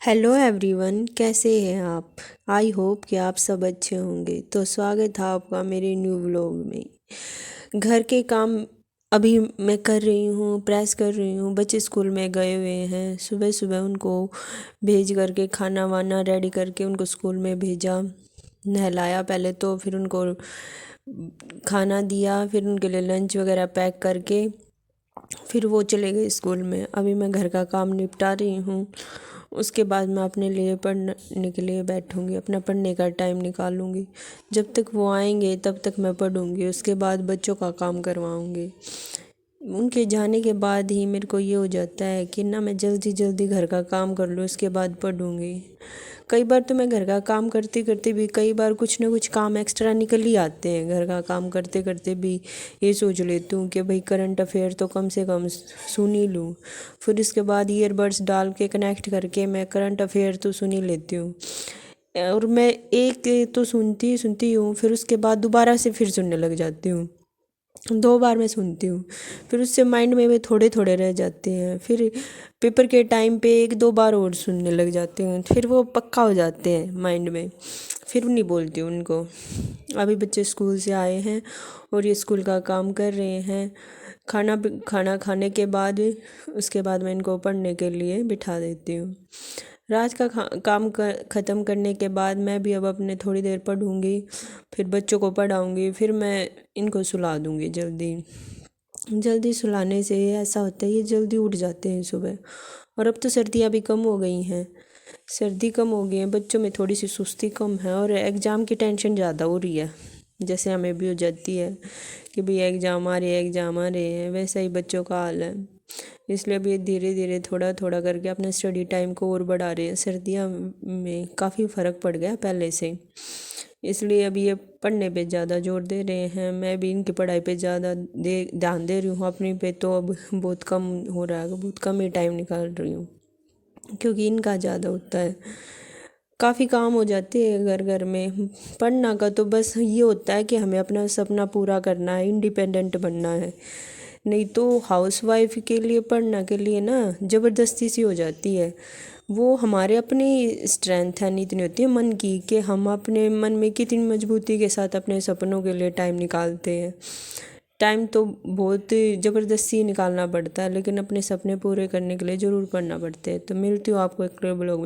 Hello everyone, कैसे हैं आप। आई होप कि आप सब अच्छे होंगे। तो स्वागत है आपका मेरे न्यू व्लॉग में। घर के काम अभी मैं कर रही हूँ, प्रेस कर रही हूँ। बच्चे स्कूल में गए हुए हैं। सुबह सुबह उनको भेज करके खाना वाना रेडी करके उनको स्कूल में भेजा, नहलाया पहले तो, फिर उनको खाना दिया, फिर उनके लिए लंच वगैरह पैक करके फिर वो चले गए स्कूल में। अभी मैं घर का काम निपटा रही हूँ। उसके बाद मैं अपने लिए पढ़ने के लिए बैठूँगी, अपना पढ़ने का टाइम निकालूँगी। जब तक वो आएंगे तब तक मैं पढ़ूँगी, उसके बाद बच्चों का काम करवाऊँगी। उनके जाने के बाद ही मेरे को ये हो जाता है कि ना मैं जल्दी जल्दी घर का काम कर लूँ, उसके बाद पढ़ूँगी। कई बार तो मैं घर का काम करते करते भी कई बार कुछ ना कुछ काम एक्स्ट्रा निकल ही आते हैं। घर का काम करते करते भी ये सोच लेती हूँ कि भाई करंट अफेयर तो कम से कम सुन ही लूँ। फिर इसके बाद ईयरबड्स डाल के कनेक्ट करके मैं करंट अफेयर तो सुन ही लेती हूँ। और मैं एक तो सुनती सुनती हूँ, फिर उसके बाद दोबारा से फिर सुनने लग जाती हूँ। 2 बार मैं सुनती हूँ, फिर उससे माइंड में वे थोड़े थोड़े रह जाते हैं। फिर पेपर के टाइम पे 1-2 बार और सुनने लग जाते हैं, फिर वो पक्का हो जाते हैं माइंड में। फिर नहीं बोलती हूँ उनको। अभी बच्चे स्कूल से आए हैं और ये स्कूल का काम कर रहे हैं। खाना खाने के बाद उसके बाद मैं इनको पढ़ने के लिए बिठा देती हूँ। रात का काम ख़त्म करने के बाद मैं भी अब अपने थोड़ी देर पढ़ूँगी, फिर बच्चों को पढ़ाऊँगी, फिर मैं इनको सुला दूँगी जल्दी। जल्दी सुलाने से ऐसा होता है ये जल्दी उठ जाते हैं सुबह। और अब तो सर्दियाँ भी कम हो गई हैं, सर्दी कम हो गई है, बच्चों में थोड़ी सी सुस्ती कम है और एग्ज़ाम की टेंशन ज़्यादा हो रही है। जैसे हमें भी हो जाती है कि भाई एग्ज़ाम आ रहे हैं, वैसा ही बच्चों का हाल है। इसलिए अभी धीरे धीरे थोड़ा थोड़ा करके अपना स्टडी टाइम को और बढ़ा रहे हैं। सर्दियाँ में काफ़ी फ़र्क पड़ गया पहले से, इसलिए अभी ये पढ़ने पे ज़्यादा जोर दे रहे हैं। मैं भी इनकी पढ़ाई पे ज़्यादा ध्यान दे रही हूँ, अपनी पे तो अब बहुत कम हो रहा है, बहुत कम ही टाइम निकाल रही हूँ क्योंकि इनका ज़्यादा होता है। काफ़ी काम हो जाते हैं घर घर में। पढ़ना का तो बस ये होता है कि हमें अपना सपना पूरा करना है, इंडिपेंडेंट बनना है। नहीं तो हाउसवाइफ के लिए पढ़ना के लिए ना ज़बरदस्ती सी हो जाती है। वो हमारे अपनी स्ट्रेंथ है, नहीं इतनी होती है मन की कि हम अपने मन में कितनी मजबूती के साथ अपने सपनों के लिए टाइम निकालते हैं। टाइम तो बहुत ज़बरदस्ती निकालना पड़ता है, लेकिन अपने सपने पूरे करने के लिए ज़रूर पढ़ना पड़ता है। तो मिलती हूँ आपको एक ब्लॉग में।